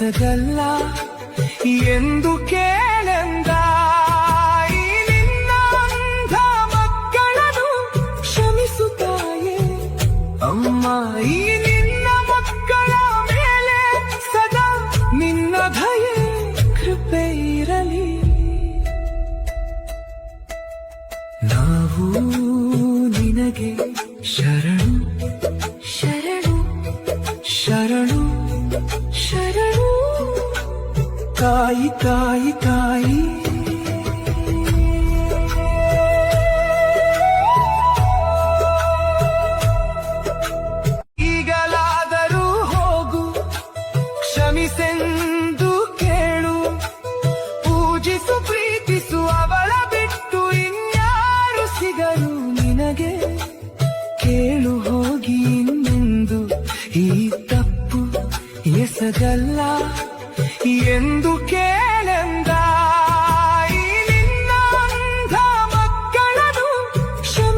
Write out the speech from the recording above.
ಎಸಗಲ್ಲ ಎಂದು ಕೇಳೆಂದ. ಈ ನಿನ್ನ ಅಂಧ ಮಕ್ಕಳನ್ನು ಕ್ಷಮಿಸುತ್ತಾಯೇ ಅಮ್ಮ. ಈ ನಿನ್ನ ಮಕ್ಕಳ ಮೇಲೆ ಸದಾ ನಿನ್ನ ದಯೆ ಕೃಪೆ ಇರಲಿ. ನಾವು ನಿನಗೆ ಶರಣು ಶರಣು ಶರಣು ಶರಣು. ತಾಯಿ ತಾಯಿ ತಾಯಿ. ಈಗಲಾದರೂ ಹೋಗು, ಕ್ಷಮಿಸೆಂದು ಕೇಳು, ಪೂಜಿಸು ಪ್ರೀತಿಸು ಅವಳ ಬಿಟ್ಟು ಇನ್ಯಾರು ಸಿಗರು ನಿನಗೆ. ಕೇಳು ಹೋಗಿ ಇನ್ನೆಂದು ಈ ತಪ್ಪು ಎಸಗಲ್ಲ ಎಂದು